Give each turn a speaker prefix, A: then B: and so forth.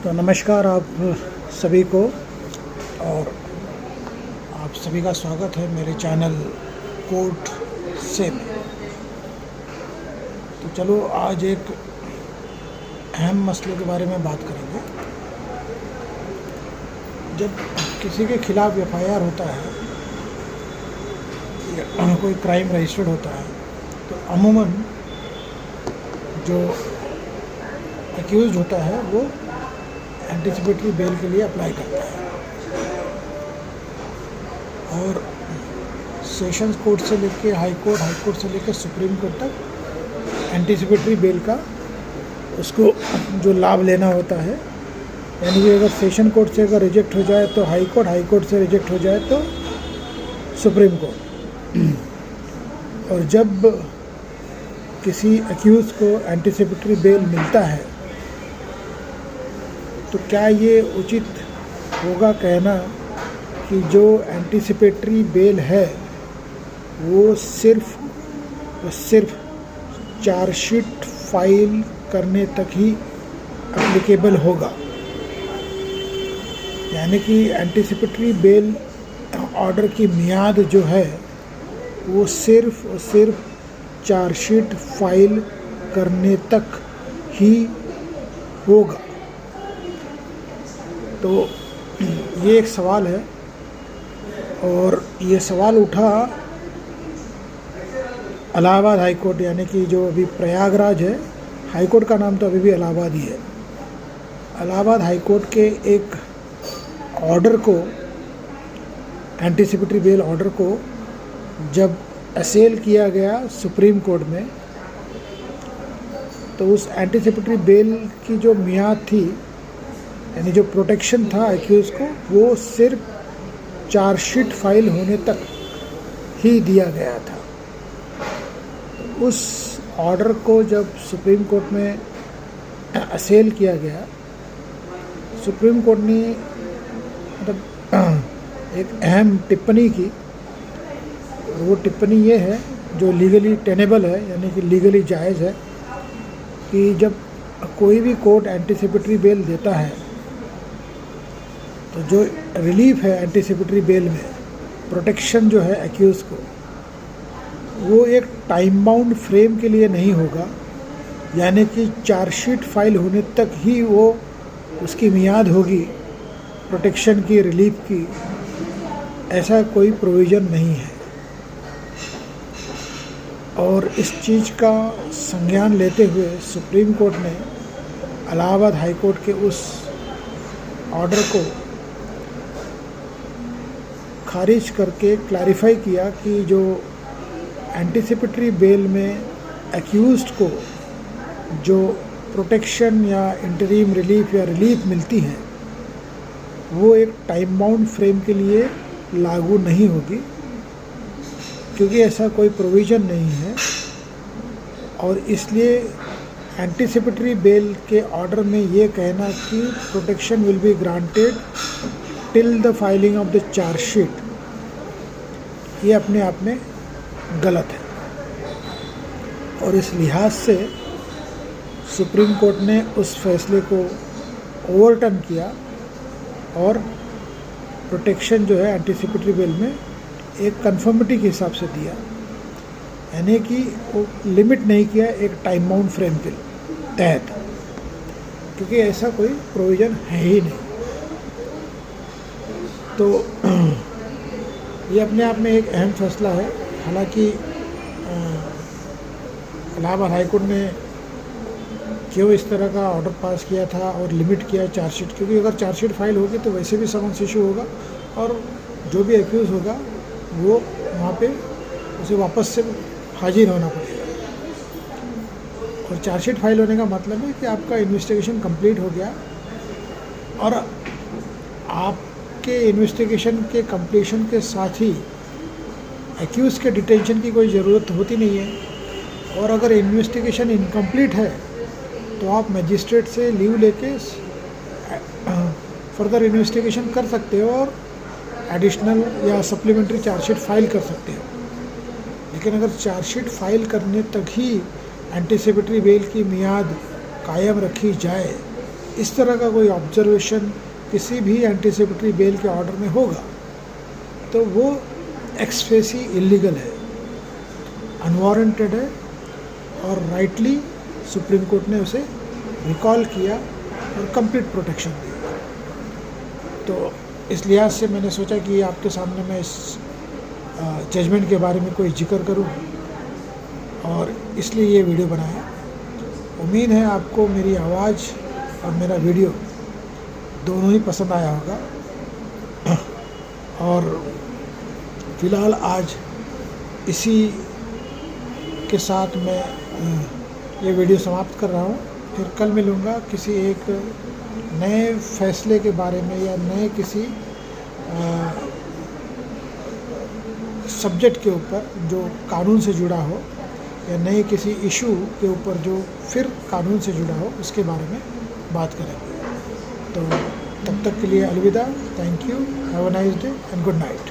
A: तो नमस्कार आप सभी को, और आप सभी का स्वागत है मेरे चैनल कोर्ट से में। तो चलो आज एक अहम मसले के बारे में बात करेंगे। जब किसी के खिलाफ एफआईआर होता है या कोई क्राइम रजिस्टर्ड होता है तो अमूमन जो एक्यूज़ड होता है वो एंटिसिपेटरी बेल के लिए अप्लाई करता है, और सेशंस कोर्ट से लेकर हाई कोर्ट से लेकर सुप्रीम कोर्ट तक एंटिसिपेटरी बेल का उसको जो लाभ लेना होता है। यानी कि अगर सेशन कोर्ट से अगर रिजेक्ट हो जाए तो हाई कोर्ट से रिजेक्ट हो जाए तो सुप्रीम कोर्ट। और जब किसी एक्यूज़ को एंटिसिपेटरी बेल मिलता है तो क्या ये उचित होगा कहना कि जो एंटिसिपेटरी बेल है वो सिर्फ चार्जशीट फाइल करने तक ही एप्लीकेबल होगा। यानी कि एंटिसिपेटरी बेल ऑर्डर की मियाद जो है वो सिर्फ चार्जशीट फाइल करने तक ही होगा। तो ये एक सवाल है, और ये सवाल उठा इलाहाबाद हाई कोर्ट, यानी कि जो अभी प्रयागराज है, हाई कोर्ट का नाम तो अभी भी इलाहाबाद ही है। इलाहाबाद हाई कोर्ट के एक ऑर्डर को, एंटिसिपेटरी बेल ऑर्डर को जब असेल किया गया सुप्रीम कोर्ट में, तो उस एंटिसिपेटरी बेल की जो मियाद थी, यानी जो प्रोटेक्शन था एक्यूज़ को, वो सिर्फ चार्जशीट फाइल होने तक ही दिया गया था। उस ऑर्डर को जब सुप्रीम कोर्ट में असेल किया गया, सुप्रीम कोर्ट ने मतलब एक अहम टिप्पणी की, और वो टिप्पणी ये है जो लीगली टेनेबल है, यानी कि लीगली जायज़ है, कि जब कोई भी कोर्ट एंटिसिपेटरी बेल देता है तो जो रिलीफ है एंटिसिपेटरी बेल में, प्रोटेक्शन जो है एक्यूज़ को, वो एक टाइम बाउंड फ्रेम के लिए नहीं होगा। यानी कि चार्जशीट फाइल होने तक ही वो उसकी मियाद होगी प्रोटेक्शन की, रिलीफ की, ऐसा कोई प्रोविज़न नहीं है। और इस चीज़ का संज्ञान लेते हुए सुप्रीम कोर्ट ने इलाहाबाद हाई कोर्ट के उस ऑर्डर को खारिज करके क्लैरिफाई किया कि जो एंटिसिपेटरी बेल में एक्यूज़ड को जो प्रोटेक्शन या इंटरिम रिलीफ या रिलीफ मिलती है वो एक टाइम बाउंड फ्रेम के लिए लागू नहीं होगी, क्योंकि ऐसा कोई प्रोविज़न नहीं है। और इसलिए एंटिसिपेटरी बेल के ऑर्डर में ये कहना कि protection will be granted till the filing of the chargesheet, ये अपने आप में गलत है। और इस लिहाज से सुप्रीम कोर्ट ने उस फैसले को ओवरटर्न किया और प्रोटेक्शन जो है एंटिसिपेटरी बेल में एक कन्फर्मिटी के हिसाब से दिया, यानी कि वो लिमिट नहीं किया एक टाइम बाउंड फ्रेम के तहत, क्योंकि ऐसा कोई प्रोविज़न है ही नहीं। तो ये अपने आप में एक अहम फैसला है। हालांकि इलाहाबाद हाई कोर्ट ने क्यों इस तरह का ऑर्डर पास किया था और लिमिट किया चार्जशीट, क्योंकि अगर चार्जशीट फाइल होगी तो वैसे भी समन्स इशू होगा और जो भी एक्यूज़ होगा वो वहाँ पे उसे वापस से हाजिर होना पड़ेगा। और चार्जशीट फाइल होने का मतलब है कि आपका इन्वेस्टिगेशन कंप्लीट हो गया, और आपके इन्वेस्टिगेशन के कंप्लीशन के साथ ही एक्यूज़ के डिटेंशन की कोई ज़रूरत होती नहीं है। और अगर इन्वेस्टिगेशन इनकम्प्लीट है तो आप मजिस्ट्रेट से लीव लेके फर्दर इन्वेस्टिगेशन कर सकते हो और एडिशनल या सप्लीमेंट्री चार्जशीट फाइल कर सकते हो। लेकिन अगर चार्जशीट फाइल करने तक ही एंटिसिपेटरी बेल की मियाद कायम रखी जाए इस तरह का कोई ऑब्जर्वेशन किसी भी एंटीसिपेटरी बेल के ऑर्डर में होगा तो वो एक्सफेसी इलीगल है, अनवारंटेड है और राइटली सुप्रीम कोर्ट ने उसे रिकॉल किया और कंप्लीट प्रोटेक्शन दी। तो इस लिहाज से मैंने सोचा कि आपके सामने मैं इस जजमेंट के बारे में कोई जिक्र करूं और इसलिए ये वीडियो बनाया। उम्मीद है आपको मेरी आवाज़ और मेरा वीडियो दोनों ही पसंद आया होगा। और फ़िलहाल आज इसी के साथ मैं ये वीडियो समाप्त कर रहा हूँ। फिर कल मिलूँगा किसी एक नए फैसले के बारे में या नए किसी सब्जेक्ट के ऊपर जो कानून से जुड़ा हो या नए किसी इशू के ऊपर जो फिर कानून से जुड़ा हो उसके बारे में बात करेंगे। तो तब तक के लिए अलविदा, thank you, have a nice day and good night.